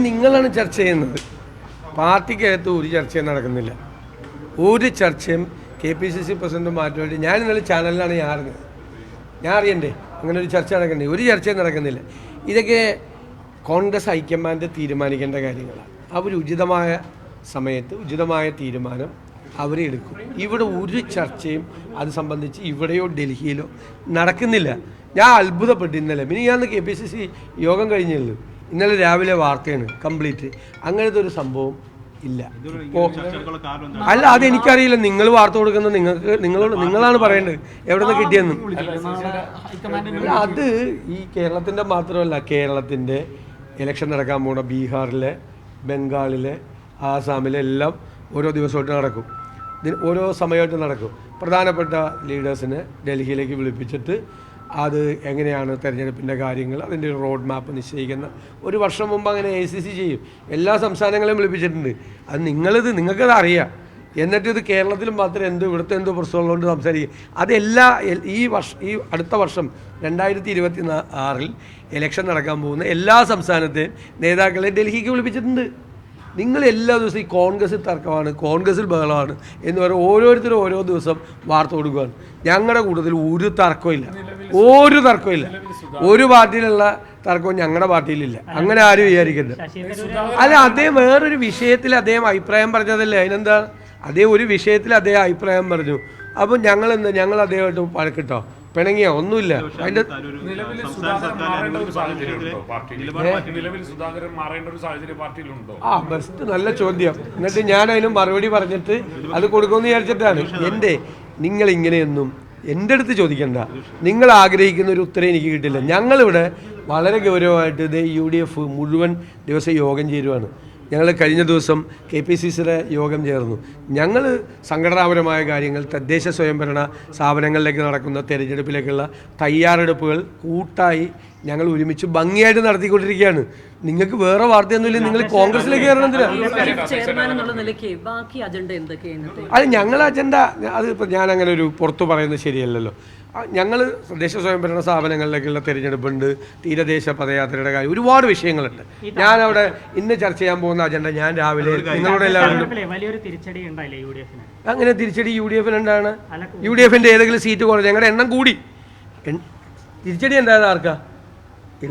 നിങ്ങളാണ് ചർച്ച ചെയ്യുന്നത്. പാർട്ടിക്കകത്ത് ഒരു ചർച്ചയും നടക്കുന്നില്ല. ഒരു ചർച്ചയും KPCC പ്രസിഡന്റ് മാറ്റുമായിട്ട് ഞാൻ ഇന്നലെ ചാനലിലാണ് ഞാൻ അറിയണ്ടേ അങ്ങനെ ഒരു ചർച്ച നടക്കണ്ടേ? ഒരു ചർച്ചയും നടക്കുന്നില്ല. ഇതൊക്കെ കോൺഗ്രസ് ഹൈക്കമാൻഡ് തീരുമാനിക്കേണ്ട കാര്യങ്ങളാണ്. അവർ ഉചിതമായ സമയത്ത് ഉചിതമായ തീരുമാനം അവരെടുക്കും. ഇവിടെ ഒരു ചർച്ചയും അത് സംബന്ധിച്ച് ഇവിടെയോ ഡൽഹിയിലോ നടക്കുന്നില്ല. ഞാൻ അത്ഭുതപ്പെട്ടു. ഇന്നലെ ഞാൻ KPCC യോഗം കഴിഞ്ഞുള്ളൂ. ഇന്നലെ രാവിലെ വാർത്തയാണ് കംപ്ലീറ്റ്. അങ്ങനത്തെ ഒരു സംഭവം ഇല്ല. ഇപ്പോൾ അല്ല, അതെനിക്കറിയില്ല. നിങ്ങൾ വാർത്ത കൊടുക്കുന്ന നിങ്ങളാണ് പറയേണ്ടത് എവിടെ നിന്ന് കിട്ടിയെന്ന്. അത് ഈ കേരളത്തിൻ്റെ മാത്രമല്ല, കേരളത്തിൻ്റെ ഇലക്ഷൻ നടക്കാൻ പോകുന്ന ബീഹാറിലെ, ബംഗാളിലെ, ആസാമിലെ എല്ലാം ഓരോ ദിവസമായിട്ട് നടക്കും. ഓരോ സമയമായിട്ട് നടക്കും. പ്രധാനപ്പെട്ട ലീഡേഴ്സിനെ ഡൽഹിയിലേക്ക് വിളിപ്പിച്ചിട്ട് അത് എങ്ങനെയാണ് തെരഞ്ഞെടുപ്പിൻ്റെ കാര്യങ്ങൾ, അതിൻ്റെ ഒരു റോഡ് മാപ്പ് നിശ്ചയിക്കുന്ന ഒരു വർഷം മുമ്പ് അങ്ങനെ ACC ചെയ്യും. എല്ലാ സംസ്ഥാനങ്ങളെയും വിളിപ്പിച്ചിട്ടുണ്ട്. അത് നിങ്ങൾക്കത് അറിയാം. എന്നിട്ട് ഇത് കേരളത്തിലും മാത്രം ഇവിടുത്തെ പ്രശ്നമുള്ളതുകൊണ്ട് സംസാരിക്കും. അതെല്ലാ ഈ അടുത്ത വർഷം 2026 ഇലക്ഷൻ നടക്കാൻ പോകുന്ന എല്ലാ സംസ്ഥാനത്തെയും നേതാക്കളെ ഡൽഹിക്ക് വിളിപ്പിച്ചിട്ടുണ്ട്. നിങ്ങൾ എല്ലാ ദിവസവും ഈ കോൺഗ്രസിൽ തർക്കമാണ്, കോൺഗ്രസിൽ ബഹളമാണ് എന്ന് പറഞ്ഞാൽ ഓരോരുത്തരും ഓരോ ദിവസം വാർത്ത കൊടുക്കുകയാണ്. ഞങ്ങളുടെ കൂട്ടത്തിൽ ഒരു തർക്കമില്ല. ഒരു പാർട്ടിയിലുള്ള തർക്കവും ഞങ്ങളുടെ പാർട്ടിയിലില്ല. അങ്ങനെ ആരും വിചാരിക്കരുത്. അല്ല, അദ്ദേഹം വേറൊരു വിഷയത്തിൽ അദ്ദേഹം അഭിപ്രായം പറഞ്ഞതല്ലേ, അതിനെന്താ? ഒരു വിഷയത്തിൽ അദ്ദേഹം അഭിപ്രായം പറഞ്ഞു. അപ്പം ഞങ്ങൾ അദ്ദേഹമായിട്ട് വഴക്കിട്ടോ പിണങ്ങിയോ? ഒന്നുമില്ല. അതിൻ്റെ ബെസ്റ്റ് നല്ല ചോദ്യം. എന്നിട്ട് ഞാൻ അതിന് മറുപടി പറഞ്ഞിട്ട് അത് കൊടുക്കുമെന്ന് വിചാരിച്ചിട്ടാണ്. നിങ്ങളിങ്ങനെയൊന്നും എൻ്റെ അടുത്ത് ചോദിക്കണ്ട. നിങ്ങൾ ആഗ്രഹിക്കുന്ന ഒരു ഉത്തരം എനിക്ക് കിട്ടില്ല. ഞങ്ങളിവിടെ വളരെ ഗൗരവമായിട്ട് UDF മുഴുവൻ ദിവസം യോഗം ചേരുവാണ്. ഞങ്ങൾ കഴിഞ്ഞ ദിവസം KPCCയുടെ യോഗം ചേർന്നു. ഞങ്ങൾ സംഘടനാപരമായ കാര്യങ്ങൾ, തദ്ദേശ സ്വയംഭരണ സ്ഥാപനങ്ങളിലേക്ക് നടക്കുന്ന തെരഞ്ഞെടുപ്പിലേക്കുള്ള തയ്യാറെടുപ്പുകൾ കൂട്ടായി ഞങ്ങൾ ഒരുമിച്ച് ഭംഗിയായിട്ട് നടത്തിക്കൊണ്ടിരിക്കുകയാണ്. നിങ്ങൾക്ക് വേറെ വാർത്തയൊന്നുമില്ല. നിങ്ങൾ കോൺഗ്രസിലേക്ക് കയറണമെന്നില്ല. അത് ഞങ്ങളുടെ അജണ്ട. അതിപ്പോൾ ഞാൻ അങ്ങനെ ഒരു പുറത്തു പറയുന്നത് ശരിയല്ലല്ലോ. ഞങ്ങൾ തദ്ദേശ സ്വയംഭരണ സ്ഥാപനങ്ങളിലേക്കുള്ള തെരഞ്ഞെടുപ്പുണ്ട്, തീരദേശ പദയാത്രയുടെ കാര്യം, ഒരുപാട് വിഷയങ്ങളുണ്ട്. ഞാനവിടെ ഇന്ന് ചർച്ച ചെയ്യാൻ പോകുന്ന അജണ്ട ഞാൻ രാവിലെ നിങ്ങളോട് എല്ലാവരും. അങ്ങനെ തിരിച്ചടി UDF ഉണ്ടാണ്. UDFന്റെ ഏതെങ്കിലും സീറ്റ് കുറഞ്ഞു, ഞങ്ങളുടെ എണ്ണം കൂടി. തിരിച്ചടി ഉണ്ടായത് ആർക്കാ?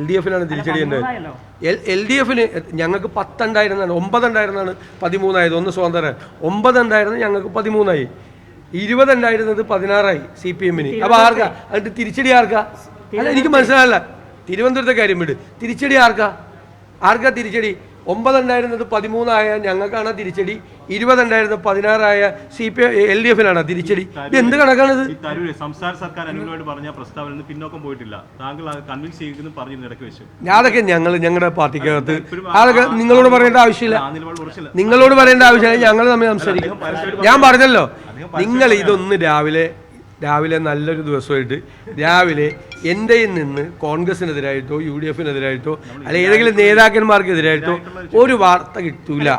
LDFനാണ് തിരിച്ചടി ഉണ്ടായത്. LDFന് ഞങ്ങൾക്ക് 10 ഉണ്ടായിരുന്നാണ്, 9 ഉണ്ടായിരുന്നാണ് 13 ഒന്ന് സ്വതന്ത്രം. 9 ഉണ്ടായിരുന്നു, ഞങ്ങൾക്ക് 13 20 ഉണ്ടായിരുന്നത് 16 CPMന്. അപ്പോൾ ആർക്കാ എന്നിട്ട് തിരിച്ചടി? ആർക്കാ? അല്ല, എനിക്ക് മനസ്സിലാവില്ല. തിരുവനന്തപുരത്തെ കാര്യം വിട്. തിരിച്ചടി ആർക്കാ തിരിച്ചടി? 9 ഉണ്ടായിരുന്നത് 13 ഞങ്ങൾക്കാണ് തിരിച്ചടി. 20 ഉണ്ടായിരുന്നത് 16 LDFനാണ് തിരിച്ചടി. ഇത് എന്ത് കണക്കാണിത്? സംസ്ഥാന സർക്കാർ അനുകൂലമായിട്ട് പറഞ്ഞ പ്രസ്താവന പിന്നോക്കം പോയിട്ടില്ല. താങ്കൾ കൺവിൻസ് ചെയ്യുന്നു പറഞ്ഞു ഇടയ്ക്ക് വെച്ചു. അതൊക്കെ ഞങ്ങളുടെ പാർട്ടിക്കകത്ത് അതൊക്കെ നിങ്ങളോട് പറയേണ്ട ആവശ്യമില്ല. ഞങ്ങൾ തമ്മിൽ സംസാരിക്കും. ഞാൻ പറഞ്ഞല്ലോ, നിങ്ങൾ ഇതൊന്ന് രാവിലെ നല്ലൊരു ദിവസമായിട്ട് രാവിലെ എൻ്റെയിൽ നിന്ന് കോൺഗ്രസിനെതിരായിട്ടോ UDFനെതിരായിട്ടോ അല്ലെങ്കിൽ ഏതെങ്കിലും നേതാക്കന്മാർക്കെതിരായിട്ടോ ഒരു വാർത്ത കിട്ടൂല.